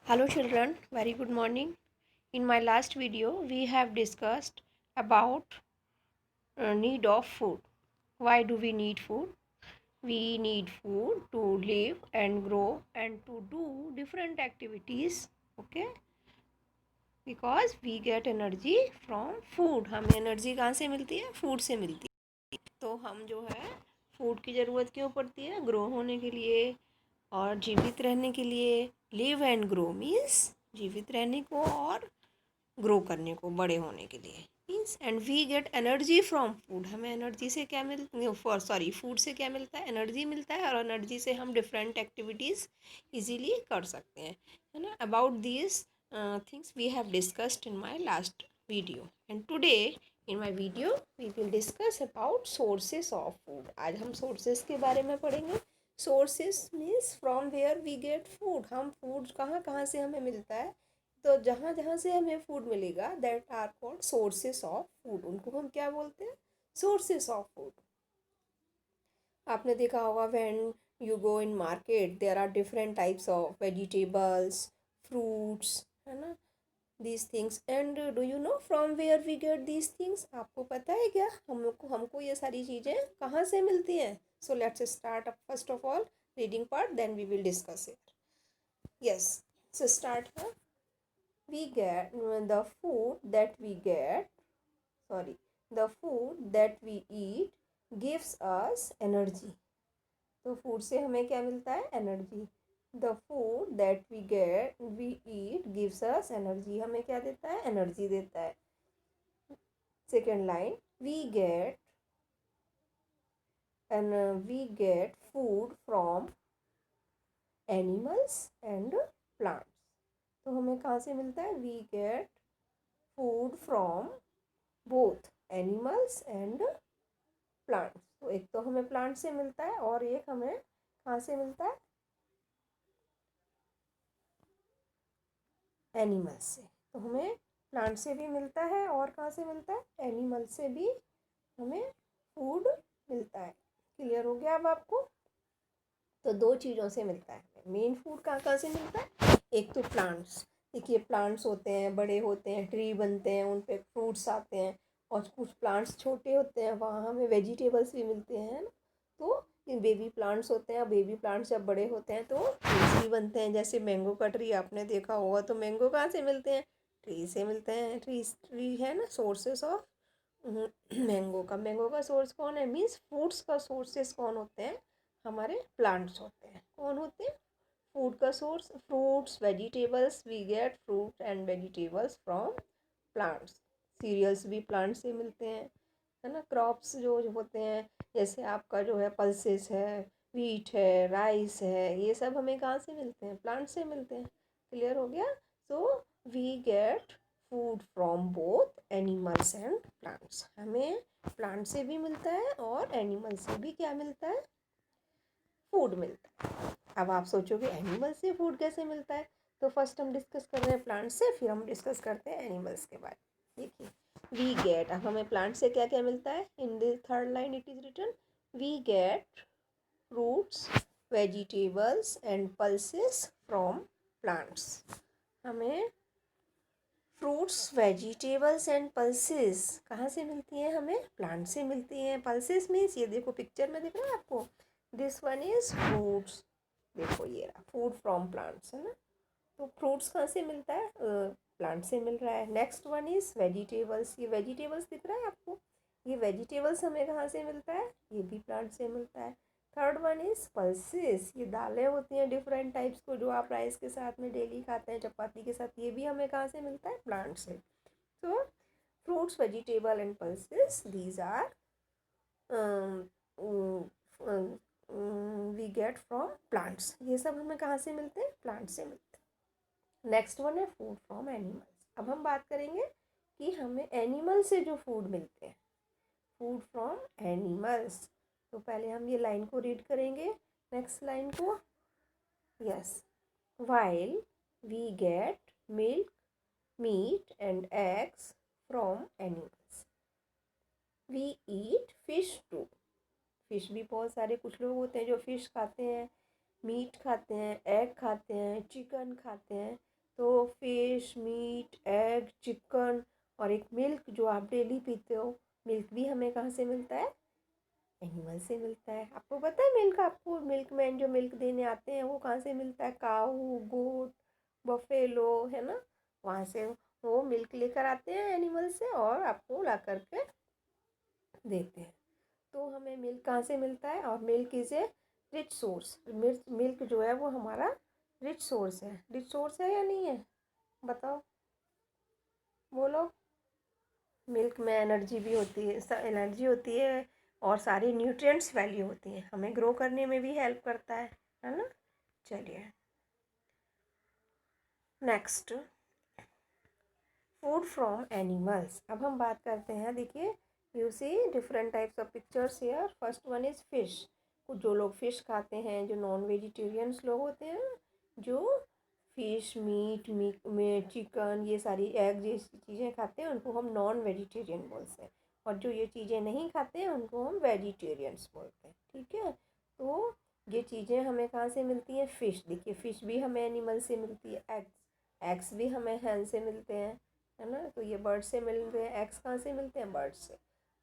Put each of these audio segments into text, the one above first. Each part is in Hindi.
Hello children, very good morning. In my last video, we have discussed about need of food. Why do we need food? We need food to live and grow and to do different activities. Okay? Because we get energy from food. हमें एनर्जी कहाँ से मिलती है? फूड से मिलती है. तो हम जो है फूड की ज़रूरत क्यों पड़ती है? ग्रो होने के लिए और जीवित रहने के लिए. लिव एंड ग्रो मीन्स जीवित रहने को और ग्रो करने को, बड़े होने के लिए. Means and we get energy from food. हमें एनर्जी से क्या फूड से क्या मिलता है? एनर्जी मिलता है. और एनर्जी से हम डिफरेंट एक्टिविटीज़ इजीली कर सकते हैं, है ना. About this things we have discussed in my last video and today in my video we will discuss about sources of food. आज हम सोर्सेस के बारे में पढ़ेंगे. Sources means from where we get food. हम फूड कहाँ कहाँ से हमें मिलता है. तो जहाँ जहाँ से हमें फूड मिलेगा that are called sources of food. उनको हम क्या बोलते हैं? Sources of food. आपने देखा होगा when you go in market there are different types of vegetables, fruits, है ना, these things. And do you know from where we get these things? आपको पता है क्या हमको ये सारी चीज़ें कहाँ से मिलती हैं? So let's start up first of all reading part, then we will discuss it. Yes, so start. We get the food that we get, sorry, the food that we eat gives us energy. तो फूड से हमें क्या मिलता है? Energy. The food that we eat gives us energy. हमें क्या देता है? एनर्जी देता है. Second line, we get food from animals and plants. तो हमें कहाँ से मिलता है? We get food from both animals and plants. तो एक तो हमें प्लांट से मिलता है और एक हमें कहाँ से मिलता है? एनिमल्स से. तो हमें प्लांट से भी मिलता है और कहाँ से मिलता है? एनिमल से भी हमें फूड मिलता है. क्लियर हो गया अब आपको? तो दो चीज़ों से मिलता है. मेन फूड कहाँ कहाँ से मिलता है? एक तो प्लांट्स. देखिए प्लांट्स होते हैं, बड़े होते हैं, ट्री बनते हैं, उन पे फ्रूट्स आते हैं. और कुछ प्लांट्स छोटे होते हैं, वहाँ हमें वेजिटेबल्स भी मिलते हैं ना. तो ये बेबी प्लांट्स होते हैं. बेबी प्लांट्स जब बड़े होते हैं तो ट्रीज भी बनते हैं. जैसे मैंगो का ट्री आपने देखा होगा. तो मैंगो कहाँ से मिलते हैं? ट्री से मिलते हैं. ट्री है ना सोर्सेस ऑफ मैंगो का सोर्स कौन है? मीन्स फ्रूट्स का सोर्सेस कौन होते हैं? हमारे प्लांट्स होते हैं. कौन होते हैं? फूड का source. Fruits, vegetables, we get fruit and vegetables from plants. Cereals भी प्लांट से मिलते हैं, है ना. क्रॉप्स जो होते हैं, जैसे आपका जो है पल्सेस है, वीट है, राइस है, ये सब हमें कहाँ से मिलते हैं? प्लांट से मिलते हैं. क्लियर हो गया? So we get food from both animals and plants. हमें प्लांट से भी मिलता है और एनिमल से भी क्या मिलता है? फूड मिलता है. अब आप सोचोगे एनिमल से फूड कैसे मिलता है? तो फर्स्ट हम डिस्कस कर रहे हैं प्लांट से, फिर हम डिस्कस करते हैं एनिमल्स के बारे में. देखिए वी गेट. अब हमें प्लांट से क्या क्या मिलता है? In the third line it is written we get fruits, vegetables and pulses from plants. हमें फ्रूट्स, वेजिटेबल्स एंड पल्सेस कहाँ से मिलती हैं? हमें प्लांट से मिलती हैं. पल्सेस मीन्स ये देखो पिक्चर में दिख रहा है आपको, दिस वन इज फ्रूट्स. देखो ये रहा फूड फ्रॉम प्लांट्स, है ना. तो फ्रूट्स कहाँ से मिलता है? प्लांट से मिल रहा है. Next one is vegetables. ये वेजिटेबल्स दिख रहा है आपको. ये वेजिटेबल्स हमें कहाँ से मिलता है? ये भी प्लांट से मिलता है. Third one is pulses. ये दालें होती हैं डिफरेंट टाइप्स को, जो आप राइस के साथ में डेली खाते हैं, चपाती के साथ. ये भी हमें कहाँ से मिलता है? प्लांट से. तो fruits, vegetable and pulses, these are we get from plants. ये सब हमें कहाँ से मिलते हैं? प्लांट से मिलते हैं. नेक्स्ट वन है फूड फ्रॉम एनिमल्स. अब हम बात करेंगे कि हमें एनिमल से जो फूड मिलते हैं. Food from animals. तो पहले हम ये लाइन को रीड करेंगे, नेक्स्ट लाइन को. Yes, while we get milk, meat and eggs from animals, we eat fish too. Fish भी बहुत सारे कुछ लोग होते हैं जो फिश खाते हैं, मीट खाते हैं, एग खाते हैं, चिकन खाते हैं. तो फिश, मीट, एग, चिकन और एक मिल्क जो आप डेली पीते हो। मिल्क भी हमें कहाँ से मिलता है? एनिमल से मिलता है। आपको पता है मिल्क, आपको मिल्क मैन जो मिल्क देने आते हैं वो कहाँ से मिलता है? काऊ, गोट, बफेलो, है ना, वहाँ से वो मिल्क लेकर आते हैं एनिमल से और आपको ला करके देते हैं। तो हमें मिल्क कहाँ से मिलता है? और milk is a rich source. Milk जो है वो हमारा रिच सोर्स है। रिच सोर्स है या नहीं है? बताओ, बोलो। मिल्क में एनर्जी भी होती है, एनर्जी होती है और सारी न्यूट्रिएंट्स वैल्यू होती हैं, हमें ग्रो करने में भी हेल्प करता है ना। चलिए नेक्स्ट, फूड फ्रॉम एनिमल्स। अब हम बात करते हैं, देखिए you see different types of pictures here. First one is fish. कुछ जो लोग फिश खाते हैं, जो नॉन वेजिटेरियंस लोग होते हैं, जो फिश, मीट, में चिकन, ये सारी एग जैसी चीज़ें खाते हैं, उनको हम नॉन वेजिटेरियन बोलते हैं। और जो ये चीज़ें नहीं खाते हैं उनको हम वेजिटेरियंस बोलते हैं। ठीक है, तो ये चीज़ें हमें कहाँ से मिलती हैं? फ़िश। देखिए फ़िश भी हमें एनिमल से मिलती है। एग्स, एग्स भी हमें हैन से मिलते हैं, है ना। तो ये बर्ड से मिल रहे हैं। एग्स कहाँ से मिलते हैं? बर्ड से।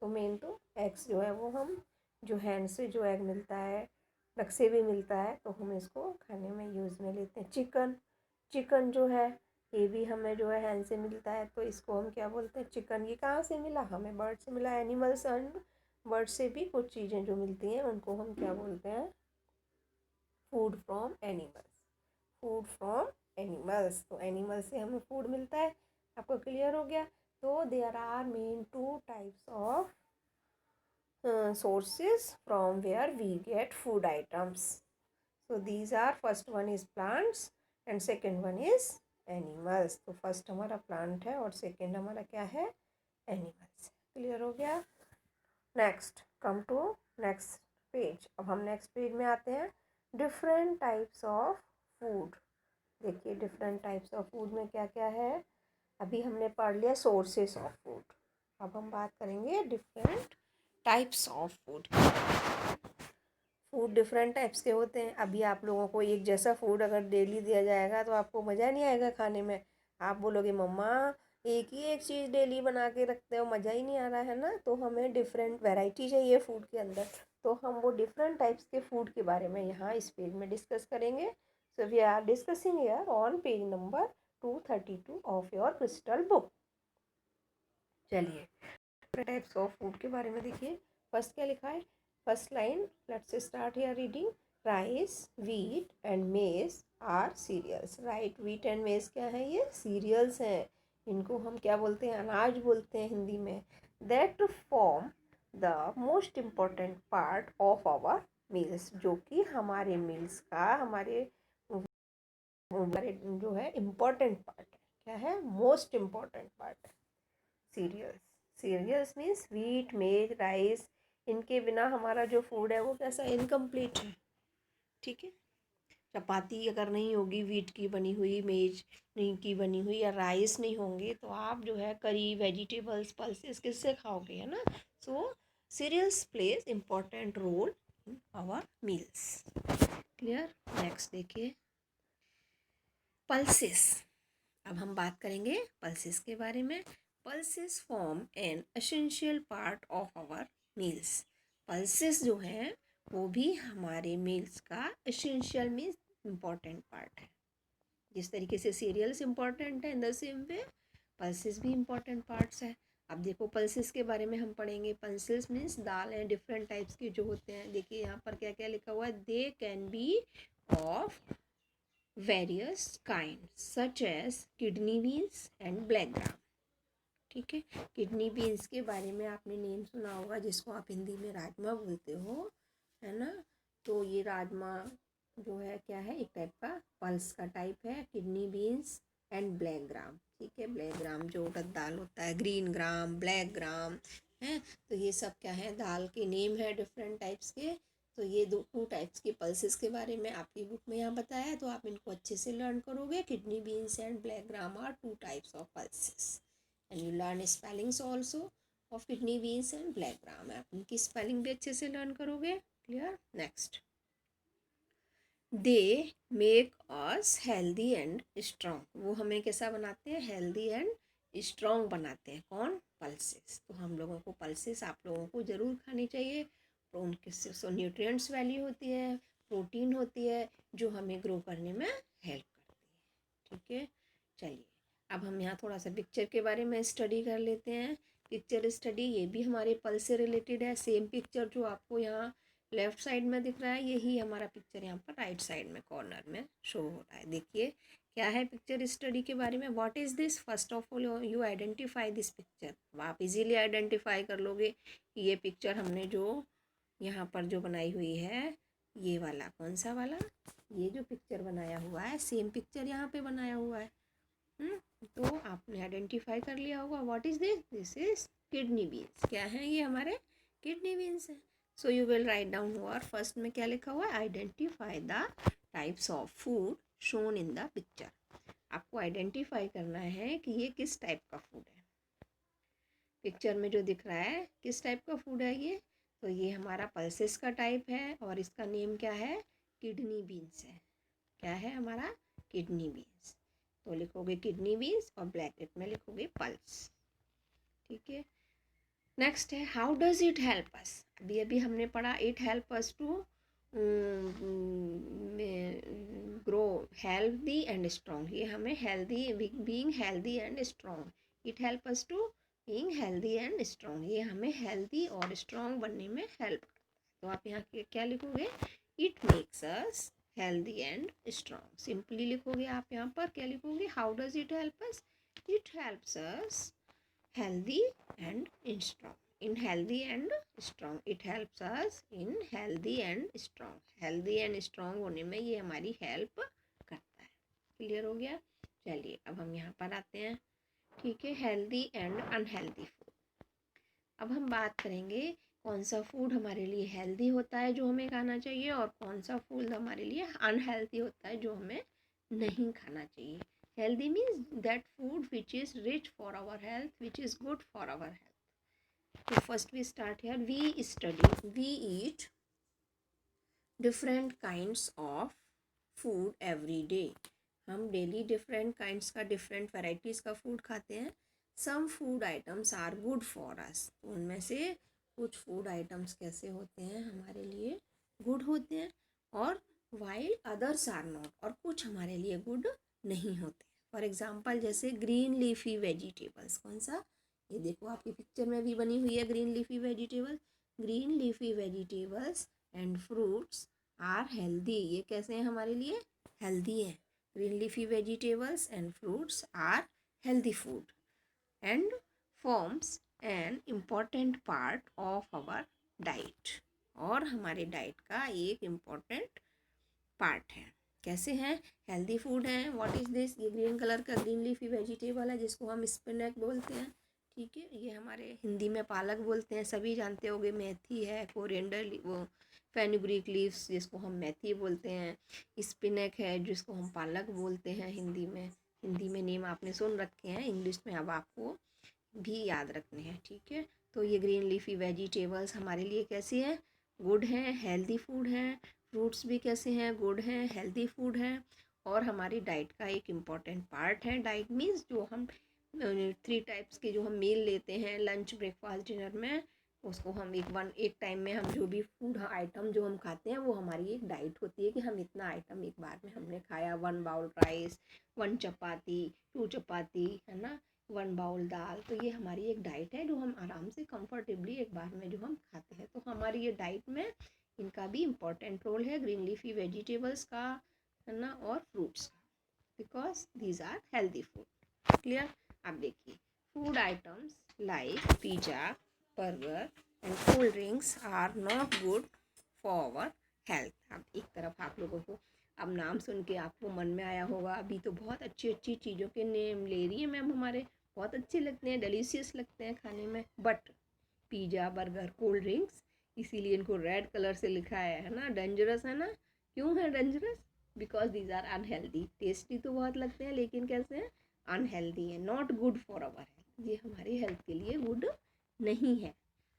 तो मेन तो एग्स जो है वो हम, जो हैन से जो एग मिलता है, डक से भी मिलता है, तो हम इसको खाने में यूज़ में लेते हैं। चिकन, चिकन जो है ये भी हमें जो है हैन से मिलता है, तो इसको हम क्या बोलते हैं? चिकन। ये कहाँ से मिला? हमें बर्ड से मिला। एनिमल्स एंड बर्ड से भी कुछ चीज़ें जो मिलती हैं उनको हम क्या बोलते हैं? Food from animals. Food from animals, तो एनिमल से हमें फूड मिलता है। आपको क्लियर हो गया? तो there are main two types of sources from where we get food items. So these are, first one is plants and second one is animals. तो फर्स्ट हमारा प्लांट है और सेकेंड हमारा क्या है? एनिमल्स। क्लियर हो गया? Next, come to next page. अब हम नेक्स्ट पेज में आते हैं। Different types of food. देखिए डिफरेंट टाइप्स ऑफ फूड में क्या क्या है। अभी हमने पढ़ लिया सोर्सेस ऑफ फूड। अब हम बात करेंगे different types of food. Food different types के होते हैं। अभी आप लोगों को एक जैसा फूड अगर डेली दिया जाएगा तो आपको मज़ा नहीं आएगा खाने में। आप बोलोगे मम्मा एक ही एक चीज़ डेली बना के रखते हो, मज़ा ही नहीं आ रहा है ना। तो हमें डिफरेंट वैरायटी चाहिए फूड के अंदर। तो हम वो डिफरेंट टाइप्स के फूड के बारे में यहाँ इस पेज में डिस्कस करेंगे। So we are discussing here on page number 232 of your crystal book. चलिए टाइप्स ऑफ फूड के बारे में देखिए। फर्स्ट क्या लिखा है? First line, let's start here reading. Rice, wheat and maize are cereals. Right, wheat and maize क्या है? ये सीरियल्स हैं। इनको हम क्या बोलते हैं? अनाज बोलते हैं हिंदी में। That form the most important part of our meals, जो कि हमारे मील्स का, हमारे जो है इम्पॉर्टेंट पार्ट है। क्या है? मोस्ट इम्पॉर्टेंट पार्ट है सीरियल्स। सीरियल्स मीन्स व्हीट, मेज, राइस। इनके बिना हमारा जो फूड है वो कैसा? इनकम्प्लीट है। ठीक है, चपाती अगर नहीं होगी व्हीट की बनी हुई, मेज नहीं की बनी हुई, या राइस नहीं होंगे, तो आप जो है करी, वेजिटेबल्स, पल्सेस किससे खाओगे, है ना। So cereals plays important role in our meals. Clear? Next देखिए, पल्सेस। अब हम बात करेंगे पल्सेस के बारे में। Pulses form an essential part of our meals. Pulses जो हैं वो भी हमारे मील्स का एसेंशियल मीन्स इम्पॉर्टेंट पार्ट है। जिस तरीके से सीरियल्स इम्पॉर्टेंट है, in the same way pulses भी इम्पॉर्टेंट पार्ट्स है। अब देखो पल्सेस के बारे में हम पढ़ेंगे। पल्सेस मीन्स दाल हैं डिफरेंट टाइप्स के जो होते हैं। देखिए यहाँ पर क्या क्या लिखा हुआ है। They can be of various kinds such as kidney beans and black gram। ठीक है, किडनी बीन्स के बारे में आपने नेम सुना होगा, जिसको आप हिंदी में राजमा बोलते हो, है ना। तो ये राजमा जो है क्या है? एक टाइप का पल्स का टाइप है। किडनी बीन्स एंड ब्लैक ग्राम। ठीक है, ब्लैक ग्राम जो उड़द दाल होता है, ग्रीन ग्राम, ब्लैक ग्राम है। तो ये सब क्या है? दाल के नेम है डिफरेंट टाइप्स के। तो ये टू टाइप्स के पल्सेस के बारे में आपकी बुक में यहाँ बताया है, तो आप इनको अच्छे से लर्न करोगे। Kidney beans and black gram are two types of pulses and you learn spellings also of kidney beans and black gram. आप इनकी स्पेलिंग भी अच्छे से लर्न करोगे। Clear? Next, they make us healthy and strong. वो हमें कैसा बनाते हैं? हेल्दी एंड स्ट्रॉन्ग बनाते हैं। कौन? पल्सेस। तो हम लोगों को पल्सेस आप लोगों को ज़रूर खानी चाहिए। तो उनके से न्यूट्रिएंट्स वैल्यू होती है, प्रोटीन होती है, जो हमें ग्रो करने में हेल्प करती है। ठीक है, चलिए अब हम यहाँ थोड़ा सा पिक्चर के बारे में स्टडी कर लेते हैं। पिक्चर स्टडी ये भी हमारे पल्स से रिलेटेड है। सेम पिक्चर जो आपको यहाँ लेफ्ट साइड में दिख रहा है, यही हमारा पिक्चर यहाँ पर राइट साइड में कॉर्नर में शो हो रहा है। देखिए क्या है पिक्चर स्टडी के बारे में। What is this? First of all you identify this picture. आप इजीली आइडेंटिफाई कर लोगे कि ये पिक्चर हमने जो यहाँ पर जो बनाई हुई है, ये वाला कौन सा वाला, ये जो पिक्चर बनाया हुआ है, सेम पिक्चर यहाँ पे बनाया हुआ है। तो आपने आइडेंटिफाई कर लिया होगा। What is this? This is kidney beans. क्या है ये? हमारे किडनी बीन्स है। So you will write down हुआ फर्स्ट में क्या लिखा हुआ है? Identify the types of food shown in the picture. आपको आइडेंटिफाई करना है कि ये किस टाइप का फूड है। पिक्चर में जो दिख रहा है किस टाइप का फूड है ये? तो ये हमारा पल्सेस का टाइप है और इसका नेम क्या है? किडनी बीन्स है। क्या है हमारा? Kidney beans. तो लिखोगे किडनी बीन्स और ब्रैकेट में लिखोगे पल्स। ठीक है, नेक्स्ट है how does it help us. अभी अभी हमने पढ़ा it help us to grow healthy and strong. ये हमें healthy being healthy and strong, it help us to being healthy and strong. ये हमें हेल्दी और स्ट्रॉन्ग बनने में हेल्प करता है। तो आप यहाँ क्या लिखोगे? It makes us healthy and strong. Simply लिखोगे आप यहाँ पर क्या लिखोगे? How does it help us? It helps us healthy and strong. In healthy and strong, it helps us in healthy and strong. Healthy and strong होने में ये हमारी हेल्प करता है। क्लियर हो गया? चलिए अब हम यहाँ पर आते हैं। ठीक है, हेल्दी एंड अनहेल्दी फूड। अब हम बात करेंगे कौन सा फूड हमारे लिए हेल्दी होता है जो हमें खाना चाहिए, और कौन सा फूड हमारे लिए अनहेल्दी होता है जो हमें नहीं खाना चाहिए। Healthy means that food which is rich for our health, which is good for our health. So first we start here. We study. We eat different kinds of food every day. हम डेली डिफरेंट काइंड्स का, डिफरेंट वेराइटीज़ का फूड खाते हैं। Some food items are good for us. तो उनमें से कुछ फूड आइटम्स कैसे होते हैं? हमारे लिए गुड होते हैं, और वाइल अदर्स आर नॉट, और कुछ हमारे लिए गुड नहीं होते। फॉर एग्जाम्पल जैसे ग्रीन लीफी वेजिटेबल्स। कौन सा? ये देखो आपकी पिक्चर में भी बनी हुई है green leafy vegetable. Green leafy vegetables and fruits are healthy. ये कैसे हैं? हमारे लिए हेल्दी हैं। Green leafy vegetables and fruits are healthy food and forms an important part of our diet. और हमारे डाइट का एक इम्पॉर्टेंट पार्ट है। कैसे हैं? हेल्दी फूड हैं। What is this? ये ग्रीन कलर का ग्रीन लीफी वेजिटेबल है जिसको हम स्पिनच बोलते हैं। ठीक है, ये हमारे हिंदी में पालक बोलते हैं, सभी जानते होंगे। मेथी है, कोरिएंडर, वो फेनुग्रीक लीव्स जिसको हम मेथी बोलते हैं। स्पिनच है जिसको हम पालक बोलते हैं हिंदी में। हिंदी में नेम आपने सुन रखे हैं, इंग्लिश में अब आपको भी याद रखने हैं। ठीक है, तो ये ग्रीन लीफी वेजिटेबल्स हमारे लिए कैसी हैं? गुड हैं, हेल्दी फूड हैं। फ्रूट्स भी कैसे हैं? गुड हैं, हेल्दी फूड हैं, और हमारी डाइट का एक इम्पॉर्टेंट पार्ट है। डाइट मीन्स जो हम 3 टाइप्स के जो हम मील लेते हैं लंच, ब्रेकफास्ट, डिनर में, उसको हम एक टाइम में हम जो भी फूड आइटम जो हम खाते हैं वो हमारी एक डाइट होती है कि हम इतना आइटम एक बार में हमने खाया। 1 बाउल राइस, 1 चपाती, 2 चपाती, है ना, 1 बाउल दाल। तो ये हमारी एक डाइट है जो हम आराम से कंफर्टेबली एक बार में जो हम खाते हैं। तो हमारी ये डाइट में इनका भी इम्पोर्टेंट रोल है, ग्रीन लीफी वेजिटेबल्स का, है ना, और फ्रूट्स का, because these are healthy food. Clear? आप देखिए food items like pizza, burger and cold drinks are not good for our health. अब एक तरफ आप लोगों को अब नाम सुन के आपको मन में आया होगा अभी तो बहुत अच्छी अच्छी चीज़ों के नेम ले रही है मैम, हमारे बहुत अच्छे लगते हैं, डिलीशियस लगते हैं खाने में, but pizza, burger, cold drinks, इसीलिए इनको रेड कलर से लिखा है ना, डेंजरस है ना। क्यों है dangerous? Because these are unhealthy. Tasty तो बहुत लगते हैं लेकिन कैसे हैं? अनहेल्दी है, not good for our health. ये हमारी हेल्थ के लिए गुड नहीं है,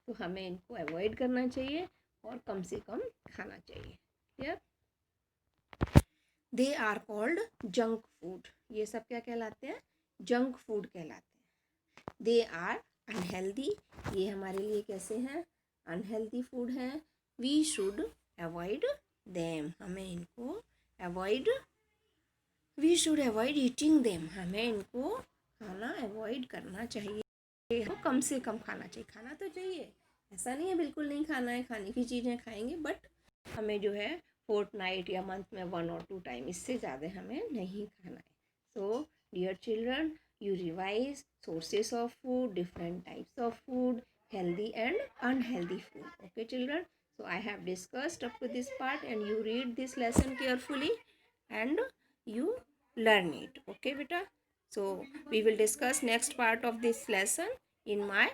तो हमें इनको अवॉइड करना चाहिए और कम से कम खाना चाहिए। Clear? They are called junk food. ये सब क्या कहलाते हैं? जंक फूड कहलाते हैं। दे आर अनहेल्दी, ये हमारे लिए कैसे हैं? अनहेल्दी फूड हैं। वी शुड अवॉइड देम, हमें इनको avoid, we should avoid eating them, हमें इनको खाना अवॉइड करना चाहिए। तो कम से कम खाना चाहिए। खाना तो चाहिए, ऐसा नहीं है बिल्कुल नहीं खाना है, खाने की चीज़ें खाएंगे, बट हमें जो है फोर्टनाइट या मंथ में 1 और 2 टाइम, इससे ज़्यादा हमें नहीं खाना है। So dear children, you revise sources of food, different types of food, healthy and unhealthy food. Okay children, so I have discussed up to this part and you read this lesson carefully and you learn it. Okay beta, so we will discuss next part of this lesson in my